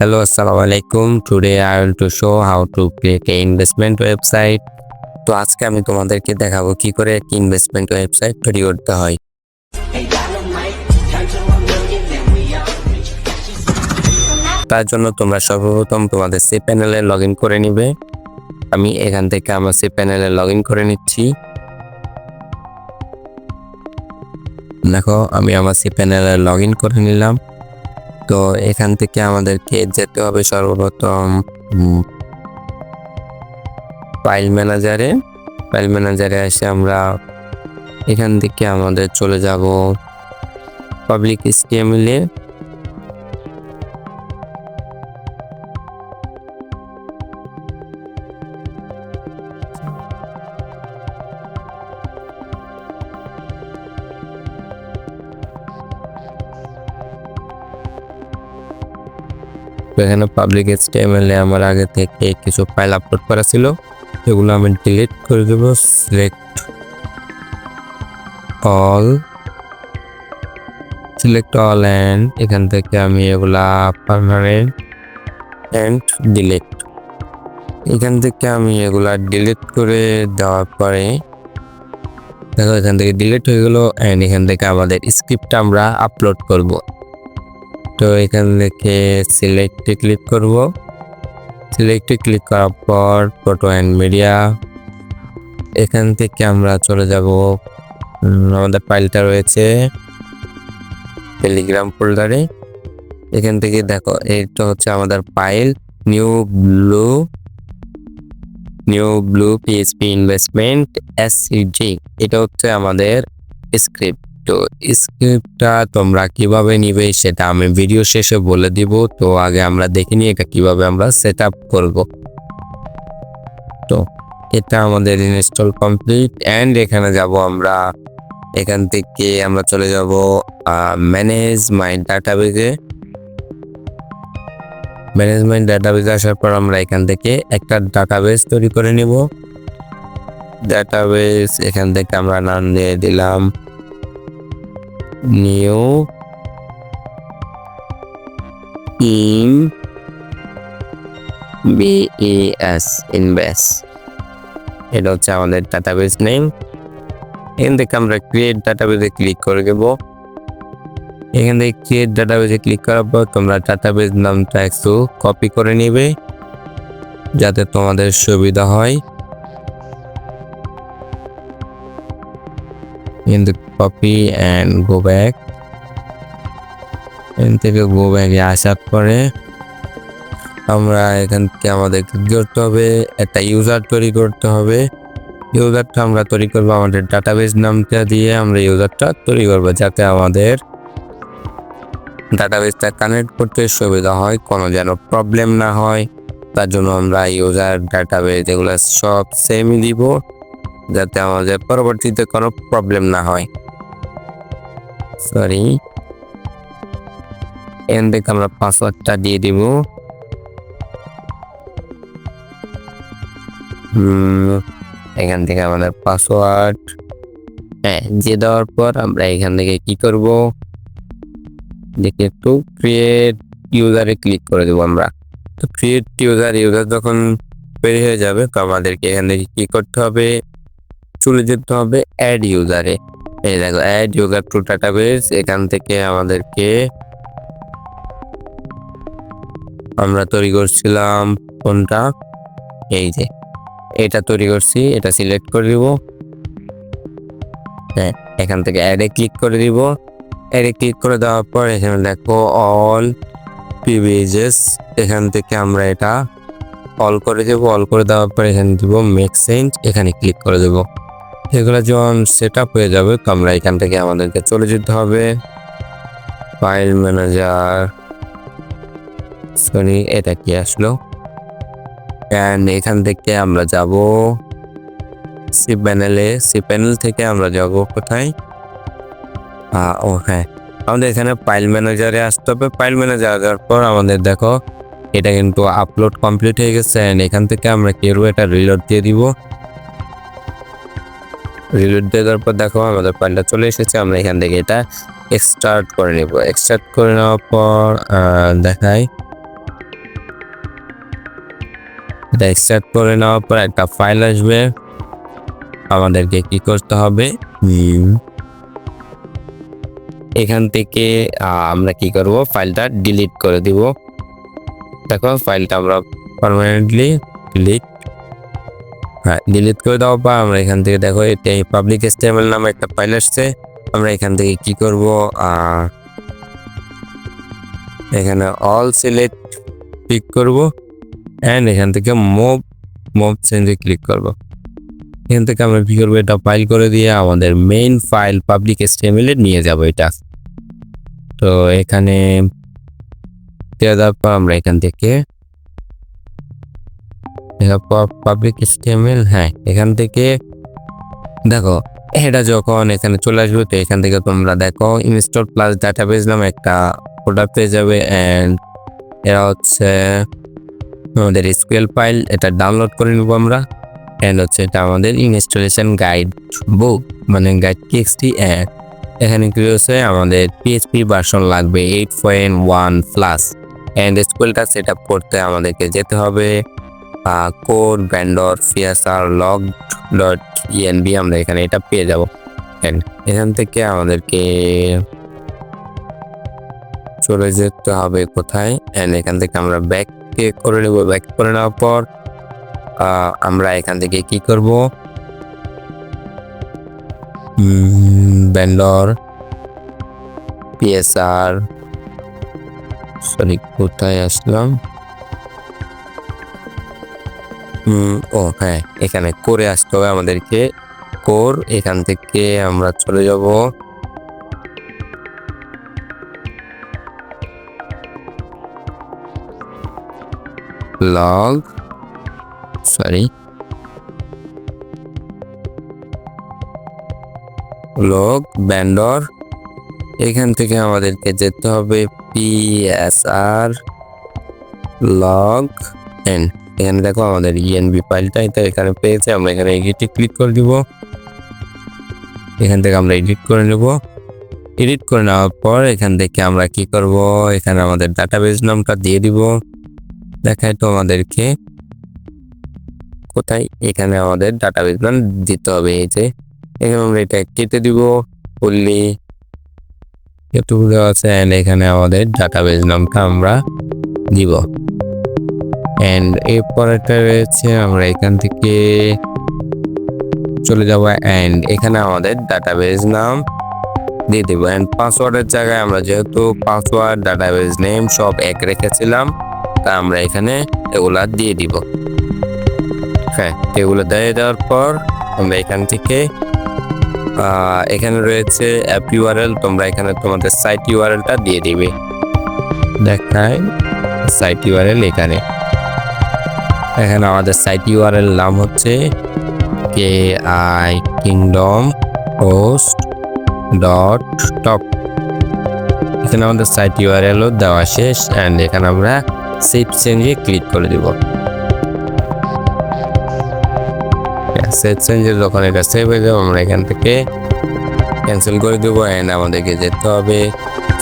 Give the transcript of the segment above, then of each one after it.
Hello, Assalamualaikum. Today I will to show how to create a investment website. তো আজকে আমি তোমাদেরকে দেখাবো কি করে একটি ইনভেস্টমেন্ট ওয়েবসাইট তৈরি করতে হয়। তার জন্য তোমরা সর্বপ্রথম তোমাদের সি প্যানেলে লগ ইন করে নিবে। আমি এখান থেকে আমার সি প্যানেলে লগ ইন করে নিচ্ছি। দেখো আমি আমার সি প্যানেলে লগ ইন করে নিলাম। তো এখান থেকে আমাদেরকে যেতে হবে সর্বপ্রথম ফাইল ম্যানেজারে এসে আমরা এখান থেকে আমাদের চলে যাব পাবলিক HTML এ। এখানে পাবলিক HTML এ আমার আগে থেকে কিছু ফাইল আপলোড করা ছিল, এগুলো আমি ডিলিট করে দেব। সিলেক্ট অল এন্ড এখান থেকে আমি এগুলা পার্মানেন্ট এন্ড ডিলিট, এখান থেকে আমি এগুলা ডিলিট করে দেওয়ার পরে দেখো এখান থেকে ডিলিট হয়ে গেল। এন্ড এখান থেকে আমাদের স্ক্রিপ্ট আমরা আপলোড করব। তো এখান থেকে সিলেক্টে ক্লিক করব। সিলেক্টে ক্লিক করার পর ফটো অ্যান্ড মিডিয়া, এখান থেকে আমরা চলে যাব আমাদের ফাইলটা রয়েছে টেলিগ্রাম ফোল্ডারে। এখান থেকে দেখো এইটা হচ্ছে আমাদের file new blue PHP investment SCG, এটা হচ্ছে আমাদের স্ক্রিপ্ট। তো স্ক্রিপ্টটা তোমরা কিভাবে নিবে সেটা আমি ভিডিও শেষে বলে দিব। তো আগে আমরা দেখে নিই এটা কিভাবে আমরা সেট আপ করব। তো এটা আমাদের ইনস্টল কমপ্লিট এন্ড এখানে যাব আমরা, এখান থেকে আমরা চলে যাব ম্যানেজ মাই ডাটাবেজে। ম্যানেজমেন্ট ডাটাবেজে আসার পর আমরা এখান থেকে একটা ডাটাবেজ তৈরি করে নিব। ডাটাবেজ এখান থেকে আমরা নাম দিয়ে দিলাম নিউ ইনভেস্ট, এটা হচ্ছে আমাদের ডাটাবেজ নেম। এখান থেকে আমরা ক্রিয়েট ডাটাবেজে ক্লিক করে দেব। এখান থেকে ক্রিয়েট ডাটাবেজে ক্লিক করার পর তোমরা ডাটাবেজ নামটা একটু কপি করে নিবে যাতে তোমাদের সুবিধা হয়। কিন্তু কপি অ্যান্ড গো ব্যাক, এখান থেকে গো ব্যাকে আসার পরে আমরা এখান থেকে আমাদের কি করতে হবে, একটা ইউজার তৈরি করতে হবে। ইউজারটা আমরা তৈরি করবো আমাদের ডাটাবেজ নামটা দিয়ে আমরা ইউজারটা তৈরি করবো যাতে আমাদের ডাটাবেজটা কানেক্ট করতে সুবিধা হয়, কোনো যেন প্রবলেম না হয়। তার জন্য আমরা ইউজার ডাটাবেজ এগুলো সব সেমই দিব যাতে আমাদের পরবর্তীতে কোনো প্রবলেম না হয়। সরি, এখান থেকে আমরা পাসওয়ার্ডটা দিয়ে দিব। এখান থেকে আমাদের পাসওয়ার্ড দিয়ে দেওয়ার পর আমরা এখান থেকে কি করব, দেখে একটু ক্রিয়েট ইউজারে ক্লিক করে দেবো আমরা। তো ক্রিয়েট ইউজার যখন বের হয়ে যাবে তো আমাদেরকে এখান থেকে কি করতে হবে, চলে যেতে হবে অ্যাড ইউজারে। এই দেখো অ্যাড ইউজার টু ডাটাবেজ, এখান থেকে আমাদেরকে আমরা তৈরি করছিলাম কোনটা, এই যে এটা তৈরি করছি, এটা সিলেক্ট করে দিব। হ্যাঁ, এখান থেকে অ্যাডে ক্লিক করে দিব। অ্যাডে ক্লিক করে দেওয়ার পর এখানে দেখো অল প্রিভিলেজেস, এখান থেকে আমরা এটা অল করে দেবো। অল করে দেওয়ার পর এখানে দিব মেক চেঞ্জ, এখানে ক্লিক করে দেব। এগুলো যখন সেট আপ হয়ে যাবে তো আমরা এখান থেকে আমাদেরকে চলে যেতে হবে ফাইল ম্যানেজার, সরি এটা কি আসলো, এন্ড এখান থেকে আমরা যাব সি প্যানেলে। সি প্যানেল থেকে আমরা যাব কোথায়, হ্যাঁ আমাদের এখানে ফাইল ম্যানেজারে আসতে হবে। ফাইল ম্যানেজার যাওয়ার পর আমাদের দেখো এটা কিন্তু আপলোড কমপ্লিট হয়ে গেছে। এন্ড এখান থেকে আমরা কি করবো, এটা রিলোড দিয়ে দিব। রিলোড দিয়ে দেওয়ার পর দেখো আমাদের ফাইলটা চলে এসেছে। আমরা এখান থেকে এটা এক্সট্রাক্ট করে নেব। এক্সট্রাক্ট করে নেওয়ার পর দেখাই এটা এক্সট্রাক্ট করে নেওয়ার পর একটা ফাইল আসবে, আমাদেরকে কি করতে হবে, এখান থেকে আমরা কি করব, ফাইলটা ডিলিট করে দিব। দেখো ফাইলটা আমরা পার্মানেন্টলি ডিলিট করে দেওয়ার পর আমরা এখান থেকে দেখো এটা পাবলিক HTML নামে একটা ফাইল আসছে। আমরা এখান থেকে কি করব, এখানে অল সিলেক্ট ক্লিক করব এন্ড এখান থেকে মুভ চেঞ্জে ক্লিক করব। এখান থেকে আমরা কি করবো, এটা ফাইল করে দিয়ে আমাদের মেইন ফাইল পাবলিক HTML এ নিয়ে যাব এটা। তো এখানে দেওয়ার পর আমরা এখান থেকে পাবলিক HTML, এখান থেকে দেখো এটা যখন এখানে চলে আসবে, তো এখান থেকে তোমরা দেখো ইনস্টল প্লাস ডাটাবেস নামে একটা ফোল্ডার পেয়ে যাবে এন্ড এরা হচ্ছে আমাদের SQL ফাইল, এটা ডাউনলোড করে নেব আমরা। এন্ড হচ্ছে এটা আমাদের ইনস্টলেশন গাইড বুক, মানে গাইড txt। এখানে কি হচ্ছে, আমাদের PHP ভার্সন লাগবে 8.1 প্লাস। এন্ড SQLটা সেট আপ করতে আমাদেরকে যেতে হবে কোর ভেন্ডর csr log.env, আমরা এখানে এটা পেয়ে যাব। এখান থেকে আমাদেরকে চলে যেতে হবে কোথায়, এন্ড এখান থেকে আমরা ব্যাক করে নেব। ব্যাক করে নেওয়ার পর আমরা এখান থেকে কি করব, ভেন্ডর csr, সরি কোথায় আসলাম, এখানে করে আসতে হবে আমাদেরকে কোর। এখান থেকে আমরা চলে যাব লগ ভেন্ডর। এখান থেকে আমাদেরকে যেতে হবে PSR log n। এখানে দেখো আমাদের env ফাইলটা এটা এখানে পেয়েছে, আমরা এখানে এডিটে ক্লিক করে দিব। এখান থেকে আমরা এডিট করে নেব। এডিট করে নেওয়ার পর এখান থেকে আমরা কি করব, এখানে আমাদের ডাটাবেস নামটা দিয়ে দিব। দেখাই তো আমাদেরকে কোথায়, এখানে আমাদের ডাটাবেস নাম দিতে হবে। এই যে এখানে আমরা এটা কেটে দিব, ফুললি এটুকু দেওয়া আছে। এন্ড এখানে আমাদের ডাটাবেস নামটা আমরা দিব। এন্ড এরপরটা রয়েছে, আমরা এখান থেকে চলে যাব এন্ড এখানে আমাদের ডাটাবেস নাম দিয়ে দিব। এন্ড পাসওয়ার্ডের জায়গায় আমরা যেহেতু পাসওয়ার্ড ডাটাবেস নেম সব এক রেখেছিলাম, তা আমরা এখানে এগুলা দিয়ে দিব। এগুলো দিয়ে দেওয়ার পর আমরা এখান থেকে এখানে রয়েছে অ্যাপ URL, তোমরা এখানে তোমাদের সাইট URLটা দিয়ে দিবে। দেখায় সাইট URL, এখানে আমাদের সাইট URL নাম হচ্ছে kingdomhost.top। এখানে আমাদের সাইট URL দেওয়া শেষ। এন্ড এখানে আমরা সেভ চেঞ্জে ক্লিক করে দিব। সেভ চেঞ্জে যখন এটা সেভ হয়ে যাবে, আমরা এখান থেকে ক্যান্সেল করে দেব। এন্ড আমাদেরকে যেতে হবে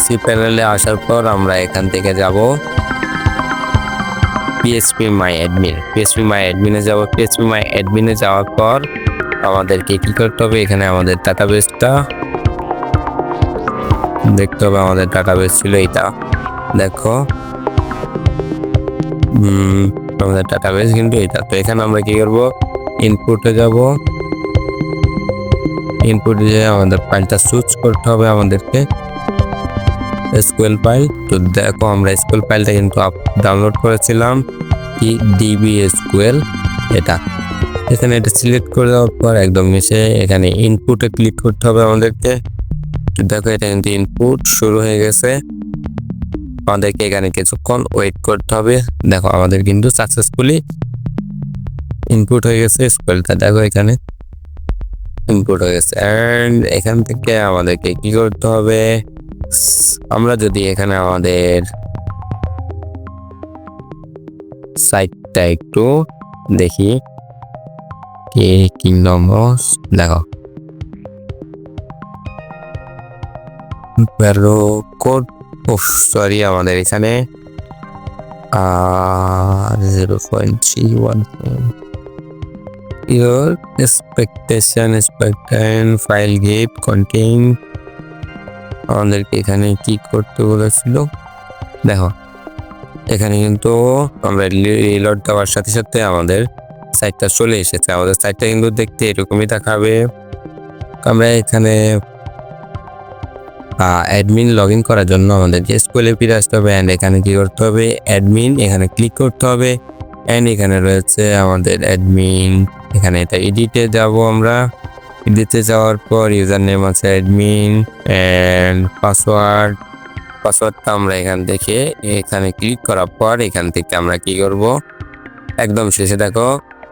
cPanel-এ। আসার পর আমরা এখান থেকে যাব phpMyAdmin-এ যাব। phpMyAdmin-এ যাওয়ার পর আমাদেরকে কি করতে হবে, এখানে আমাদের ডাটাবেসটা দেখতে হবে। আমাদের ডাটাবেস ছিল এটা, দেখো আমাদের ডাটাবেস কিন্তু এটা। তো এখানে আমরা কি করব, ইনপুটে যাব। ইনপুটে যে আমাদের ফাইলটা সুইচ করতে হবে আমাদেরকে, SQL ফাইল। তো দেখো আমরা SQL ফাইলটা কিন্তু ডাউনলোড করেছিলাম, কি DB-SQL এটা। এখানে এটা সিলেক্ট করে দেওয়ার পর একদম নিচে এখানে ইনপুটে ক্লিক করতে হবে আমাদেরকে। দেখো এটা কিন্তু ইনপুট শুরু হয়ে গেছে। আমাদেরকে এখানে কিছুক্ষণ ওয়েট করতে হবে। দেখো আমাদের কিন্তু সাকসেসফুলি ইনপুট হয়ে গেছে SQLটা। দেখো এখানে ইনপুট হয়ে গেছে। এন্ড এখান থেকে আমাদেরকে কি করতে হবে, আমরা যদি এখানে আমাদের সাইটটা একটু দেখি, কিংডম হোস্ট, দেখো কোড, সরি আমাদের এখানে 0.314. Your expectation file gate contain আমাদেরকে এখানে কি করতে বলেছিল দেখো, এখানে কিন্তু আমরা রিলোড দেওয়ার সাথে সাথে আমাদের সাইটটা চলে এসেছে। আমাদের সাইটটা কিন্তু দেখতে এরকমই দেখাবে। আমরা এখানে অ্যাডমিন লগ ইন করার জন্য আমাদের এসকিউএল ফিরে আসতে হবে অ্যান্ড এখানে কি করতে হবে, অ্যাডমিন এখানে ক্লিক করতে হবে অ্যান্ড এখানে রয়েছে আমাদের অ্যাডমিন। এখানে এটা এডিটে যাব, আমরা এডিটে যাওয়ার পর ইউজার নেম আছে অ্যাডমিন অ্যান্ড পাসওয়ার্ডটা আমরা এখান থেকে এখানে ক্লিক করার পর এখান থেকে আমরা কি করব, একদম শেষে দেখো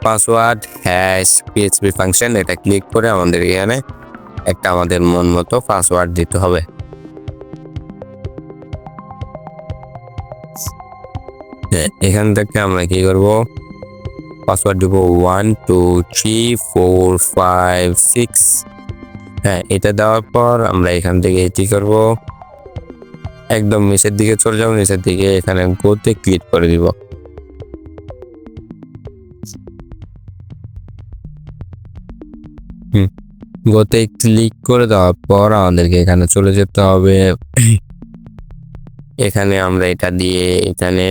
পাসওয়ার্ড হ্যাশ পিএইচপি ফাংশন, এটা ক্লিক করে আমাদের এখানে একটা আমাদের মন মতো পাসওয়ার্ড দিতে হবে। এখান থেকে আমরা কি করব, পাসওয়ার্ড দিব 1 2 3 4 5 6। হ্যাঁ, এটা দেওয়ার পর আমরা এখান থেকে এটি করব, একদম নিচের দিকে চলে যাব, নিচের দিকে এখানে গোতে ক্লিক করে দিব। গোতে ক্লিক করে দেওয়ার পর আমাদেরকে এখানে চলে যেতে হবে। এখানে আমরা এটা দিয়ে এখানে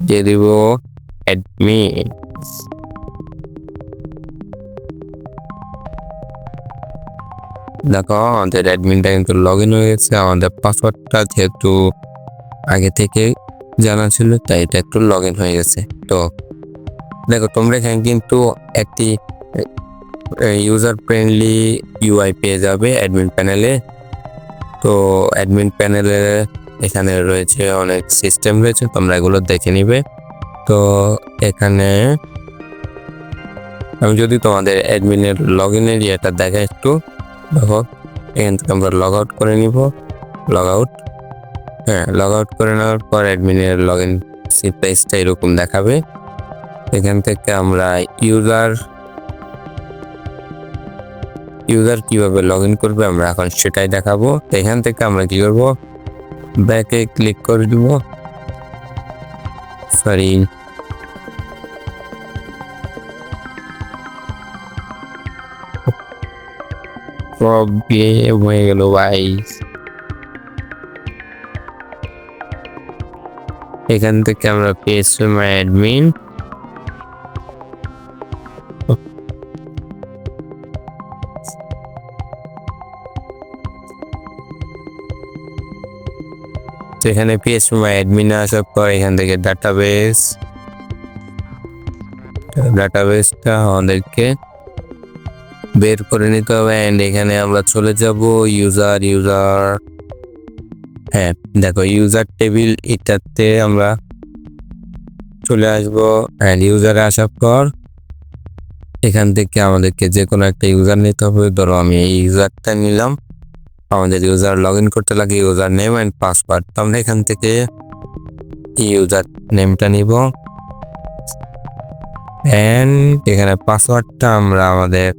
দিয়ে দিব অ্যাডমিন। দেখো আমাদের অ্যাডমিনটা কিন্তু লগ ইন হয়ে গেছে। আমাদের পাসওয়ার্ডটা যেহেতু আগে থেকে জানা ছিল তাই এটা একটু লগ ইন হয়ে গেছে। তো দেখো তোমরা এখানে কিন্তু একটি ইউজার ফ্রেন্ডলি ইউআই পেয়ে যাবে অ্যাডমিন প্যানেলে। তো অ্যাডমিন প্যানেলে এখানে রয়েছে অনেক সিস্টেম রয়েছে, তোমরা এগুলো দেখে নিবে। তো এখানে আমি যদি তোমাদের অ্যাডমিনের লগ ইনের ইয়েটা দেখা একটু দেখো, এখান থেকে আমরা লগ আউট করে নিব, লগ আউট। হ্যাঁ, লগ আউট করে নেওয়ার পর অ্যাডমিনের লগ ইন পেজটা এরকম দেখাবে। এখান থেকে আমরা ইউজার কিভাবে লগ ইন করবে আমরা এখন সেটাই দেখাবো। তো এখান থেকে আমরা কি করব, ব্যাকে ক্লিক করে দিব, সরি প্রবলেম হয়ে গেল ভাই। এখান থেকে আমরা পেয়েছি মাই অ্যাডমিন। এখানে পিএসপি মাই অ্যাডমিন আসার পর এখান থেকে ডাটাবেসটা আমাদেরকে বের করে নিতে হবে এন্ড এখানে আমরা চলে যাব ইউজার। হ্যাঁ দেখো ইউজার টেবিল, এটাতে আমরা চলে আসবো এন্ড ইউজারে আসার পর এখান থেকে আমাদেরকে যে কোনো একটা ইউজার নিতে হবে। ধরো আমি এই ইউজারটা নিলাম। আমাদের ইউজার লগ ইন করতে লাগে ইউজার নেম অ্যান্ড পাসওয়ার্ড। তো আমরা এখান থেকে ইউজার নেমটা নিব অ্যান্ড এখানে পাসওয়ার্ডটা আমরা আমাদের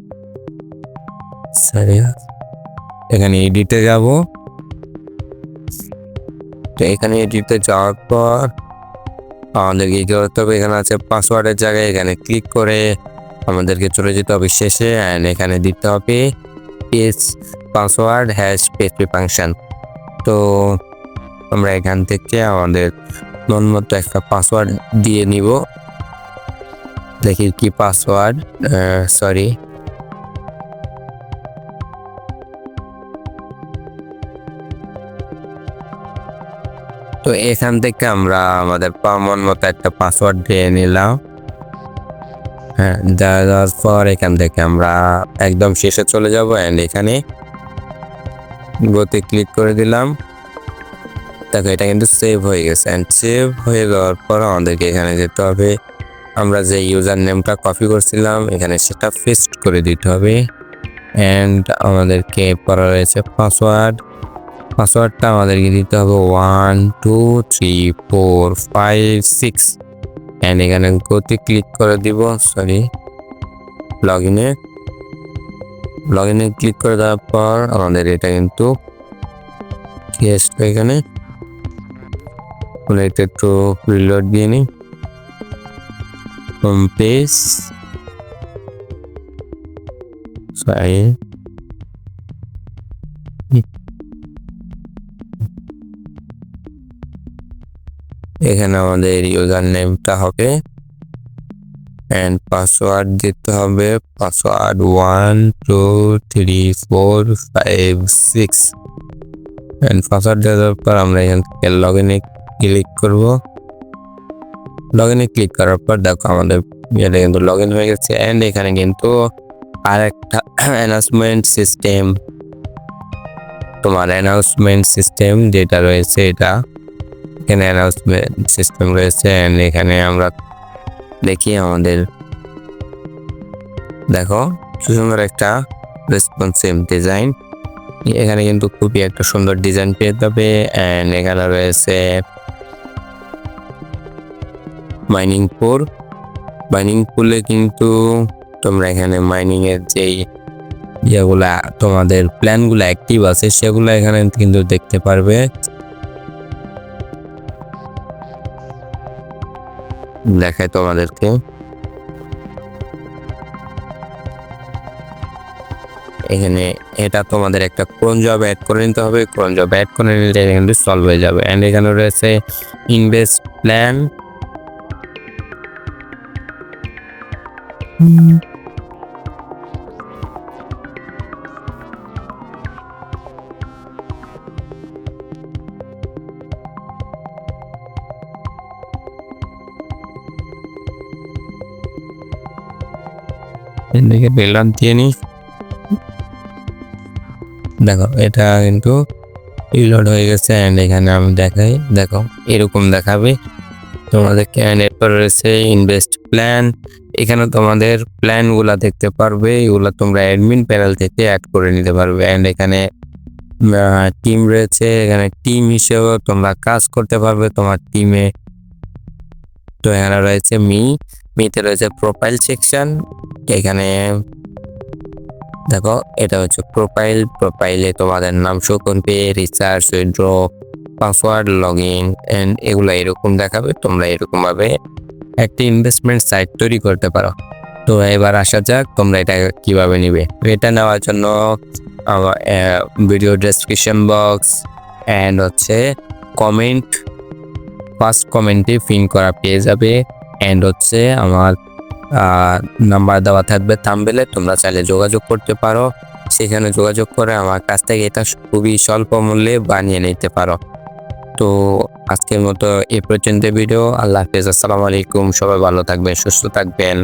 এখানে এডিটে যাব। তো এখানে এডিটে যাওয়ার পর আমাদেরকে কি করতে হবে, এখানে আছে পাসওয়ার্ডের জায়গায় এখানে ক্লিক করে আমাদেরকে চলে যেতে হবে শেষে অ্যান্ড এখানে দিতে হবে পাসওয়ার্ড হ্যাশ পিএইচপি ফাংশন। তো আমরা এখান থেকে আমাদের মন মতো একটা পাসওয়ার্ড দিয়ে নিব। দেখি কি পাসওয়ার্ড, সরি তো এখান থেকে আমরা আমাদের মন মতো একটা পাসওয়ার্ড দিয়ে নিলাম। হ্যাঁ, দেওয়ার পর এখান থেকে আমরা একদম শেষে চলে যাব অ্যান্ড এখানে গোতে ক্লিক করে দিলাম। দেখো এটা কিন্তু সেভ হয়ে গেছে অ্যান্ড সেভ হয়ে যাওয়ার পর আমাদেরকে এখানে যেতে হবে, আমরা যে ইউজার নেমটা কপি করছিলাম এখানে সেটা পেস্ট করে দিতে হবে অ্যান্ড আমাদেরকে পড়া রয়েছে পাসওয়ার্ডটা আমাদেরকে দিতে হবে 1 2 3 4 5 6 অ্যান্ড এখানে গোতে ক্লিক করে দিব। সরি লগ ইনে ক্লিক করে দেওয়ার পর আমাদের এটা কিন্তু এখানে এটা একটু রিলোড দিয়ে নিই। হোম পেজ এখানে আমাদের ইউজার নেমটা হবে এন্ড পাসওয়ার্ড দিতে হবে। পাসওয়ার্ড 1 2 3 4 5 6 এন্ড পাসওয়ার্ড দেওয়ার পর আমরা এখান থেকে লগইনে ক্লিক করব। লগইনে ক্লিক করার পর দেখো আমাদের এটা কিন্তু লগইন হয়ে গেছে। এন্ড এখানে কিন্তু আরেকটা অ্যানাউন্সমেন্ট সিস্টেম, তোমার অ্যানাউন্সমেন্ট সিস্টেম যেটা রয়েছে, এটা এখানে অ্যানাউন্সমেন্ট সিস্টেম রয়েছে। এন্ড এখানে আমরা দেখি আমাদের দেখো সুন্দর একটা রেসপন্সিভ ডিজাইন। এখানে কিন্তু খুবই একটা সুন্দর ডিজাইন পেয়ে যাবে। এন্ড এখানে রয়েছে মাইনিং পুলে কিন্তু তোমরা এখানে মাইনিং এর যেই যেগুলা তোমাদের প্ল্যানগুলো অ্যাক্টিভ আছে সেগুলো এখানে কিন্তু দেখতে পারবে। দেখায় তোমাদেরকে, এখানে এটা তোমাদের একটা ক্রোন জব অ্যাড করে নিতে হবে। ক্রোন জব অ্যাড করে নিলে কিন্তু সলভ হয়ে যাবে। এন্ড এখানে রয়েছে ইনভেস্ট প্ল্যান। এদিকে বেলান দিয়ে নি, দেখো এটা কিন্তু রিলোড হয়ে গেছে। এন্ড এখানে আমি দেখাই, দেখো এরকম দেখাবে তোমাদেরকে। এরপর রয়েছে ইনভেস্ট প্ল্যান। এখানে তোমাদের প্ল্যানগুলা দেখতে পারবে, এগুলো তোমরা অ্যাডমিন প্যানেল থেকে অ্যাড করে নিতে পারবে। এন্ড এখানে টিম রয়েছে, এখানে টিম হিসেবে তোমরা কাজ করতে পারবে তোমার টিমে। তো এখানে রয়েছে মিতে রয়েছে প্রোফাইল সেকশন। এখানে দেখো এটা হচ্ছে প্রোফাইলে তোমাদের নাম শো করবে, research, withdraw, password, login and এগুলো এরকম দেখাবে। তোমরা এরকম ভাবে একটা ইনভেস্টমেন্ট সাইট তৈরি করতে পারো। তো এবার আসা যাক তোমরা এটা কিভাবে নিবে। এটা নেওয়ার জন্য ভিডিও ডেসক্রিপশন বক্স এন্ড হচ্ছে কমেন্ট, ফার্স্ট কমেন্টে পিন করা পেয়ে যাবে। এন্ড হচ্ছে আমার নাম্বার দেওয়া থাকবে থাম্বনেলে, তোমরা চাইলে যোগাযোগ করতে পারো। সেখানে যোগাযোগ করে আমার কাছ থেকে এটা খুবই স্বল্প মূল্যে বানিয়ে নিতে পারো। তো আজকের মতো এই পর্যন্ত ভিডিও। আল্লাহ হাফেজ, আসসালামু আলাইকুম। সবাই ভালো থাকবেন, সুস্থ থাকবেন।